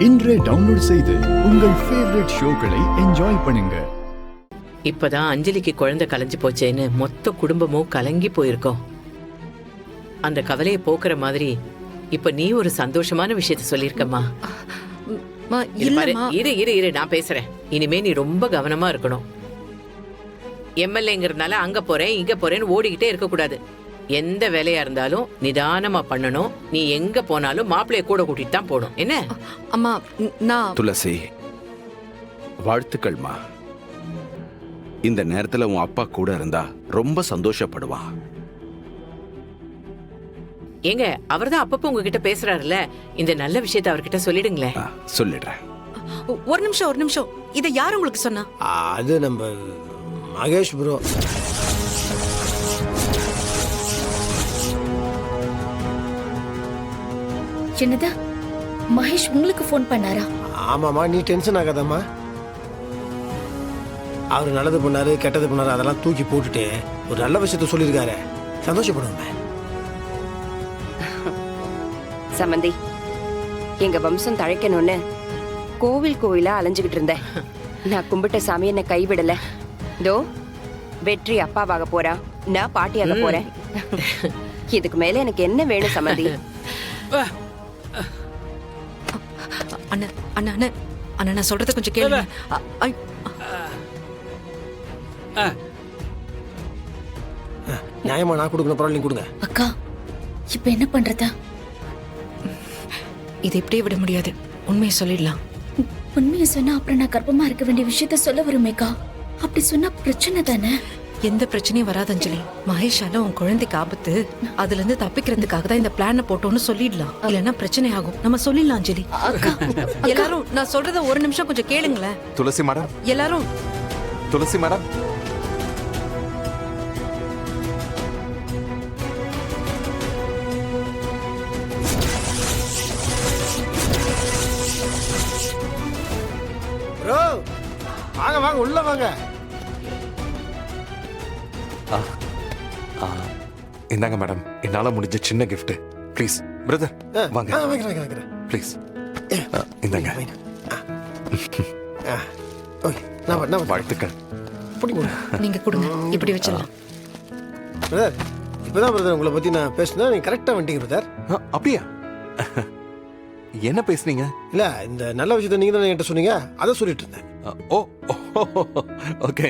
இன்றே டவுன்லோட் செய்து உங்கள் ஃபேவரட் ஷோக்களை என்ஜாய் பண்ணுங்க. இப்பதான் அஞ்சலிக்கு குழந்தை கலைஞ்சு போச்சேன்னு மொத்த குடும்பமும் கலங்கி போயிருக்கோம். அந்த கவலையை போக்குற மாதிரி இப்ப நீ ஒரு சந்தோஷமான விஷயத்த சொல்லிருக்கம்மா. இரு இரு இரு நான் பேசுறேன். இனிமே நீ ரொம்ப கவனமா இருக்கணும். எம்எல்ஏங்கிறதுனால அங்க போறேன் இங்க போறேன்னு ஓடிக்கிட்டே இருக்க கூடாது. எந்த வேலையா இருந்தாலும் நிதானமா பண்ணணும். நீ எங்க போனாலும் மாப்பிள்ளைய கூட கூட்டிட்டு தான் போகணும். என்ன அம்மா? நான் துளசி, வாழ்த்துக்கள்மா. இந்த நேரத்துல உன் அப்பா கூட இருந்தா ரொம்ப சந்தோஷப்படுவான். ஏங்க அவர்தான் அப்பப்போ உங்ககிட்ட பேசுறாருல்ல, இந்த நல்ல விஷயத்த அவர்கிட்ட சொல்லிடுங்களேன். சொல்லிடுறேன். ஒரு நிமிஷம். இதை யார் உங்களுக்கு சொன்னா? அது நம்ம மகேஷ் ப்ரோ. என்னதா மகேஷ் உங்களுக்கு ஃபோன் பண்ணாரா? ஆமாம்மா, நீ டென்ஷன் ஆகாதம்மா. அவர் நல்லது பண்ணாரு கெட்டது பண்ணாரு அதெல்லாம் தூக்கி போட்டுட்டு ஒரு நல்ல விஷயத்த சொல்லியிருக்காரு. சந்தோஷப்படுவோமே. சமந்தி, எங்க வம்சம் தழைக்கணும்னு கோவில் கோயிலா அலைஞ்சுகிட்டு இருந்தேன். நான் கும்பிட்ட சாமி என்ன கைவிடல. தோ வெற்றி அப்பாவாக போறா, நான் பாட்டியாக போறேன். இதுக்கு மேல எனக்கு என்ன வேணும் சமந்தி? அண்ணா நான் சொல்றத கொஞ்சம் கேளுங்க. நியாயமா நான் கொடுக்கணும், பரவாயில்ல கொடுங்க. அக்கா இப்ப என்ன பண்றதா? இதை இப்படியே விட முடியாது. உண்மையை சொல்லிடலாம். உண்மையை சொன்னா அப்புறம் நான் கர்ப்பமா இருக்க வேண்டிய விஷயத்த சொல்ல வருமேக்கா. அப்படி சொன்னா பிரச்சனை தானே? எந்த பிரச்சனையும் வராது அஞ்சலி. மகேஷால உன் குழந்தைக்கு ஆபத்து, அதுல இருந்து தப்பிக்கிறதுக்காக தான் இந்த பிளான போட்டோம்னு சொல்லிடலாம். இல்லைன்னா பிரச்சனை ஆகும். நம்ம சொல்லிடலாம் அஞ்சலி. எல்லாரும் நான் சொல்றத ஒரு நிமிஷம் கொஞ்சம் கேளுங்களேன். துளசி மேடம், எல்லாரும் துளசி மேடம், ப்ரோ வாங்க வாங்க உள்ள வாங்க. இந்தாங்க மேடம், என்னால முடிஞ்ச சின்ன கிஃப்ட். ப்ளீஸ் பிரதர் வாங்க. வைக்கிறேன். ப்ளீஸ் இந்தாங்க. ஓகே, நான் வாழ்த்துக்கள். நீங்க கொடுங்க, இப்படி வச்சிடலாம். பிரதர், இப்பதான் பிரதர் உங்களை பத்தி நான் பேசினா நீங்க கரெக்டா வந்துட்டீங்க பிரதர். அப்படியா? என்ன பேசுனீங்க? இல்ல, இந்த நல்ல விஷயத்த நீங்க தான் என்கிட்ட சொன்னீங்க, அதை சொல்லிட்டு இருந்தேன். ஓ ஓகே.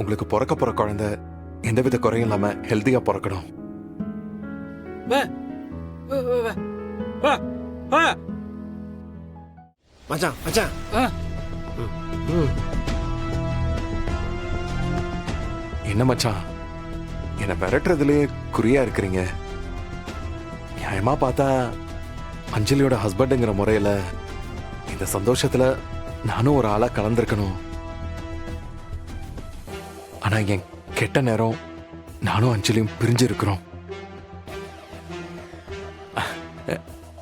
உங்களுக்கு பிறக்க போற குழந்தை எந்தவித குறையும் இல்லாம ஹெல்தியா பிறக்கணும். மச்சான் மச்சான், என்ன மச்சான், என்ன விரட்டுறதுலயே குறியா இருக்கிறீங்க? நியாயமா பார்த்தா அஞ்சலியோட ஹஸ்பண்டுங்கிற முறையில இந்த சந்தோஷத்துல நானும் ஒரு ஆளா கலந்திருக்கணும். ஆனா என் கெட்ட நேரம் நானும் அஞ்சலியும் பிரிஞ்சு இருக்கிறோம்.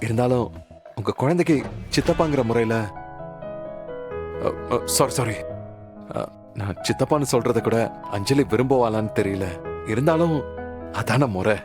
இருந்தாலும் உங்க குழந்தைக்கு சித்தப்பாங்கிற முறையில சாரி நான் சித்தப்பான்னு சொல்றத கூட அஞ்சலி விரும்புவாளான்னு தெரியல. இருந்தாலும் அதான முறை.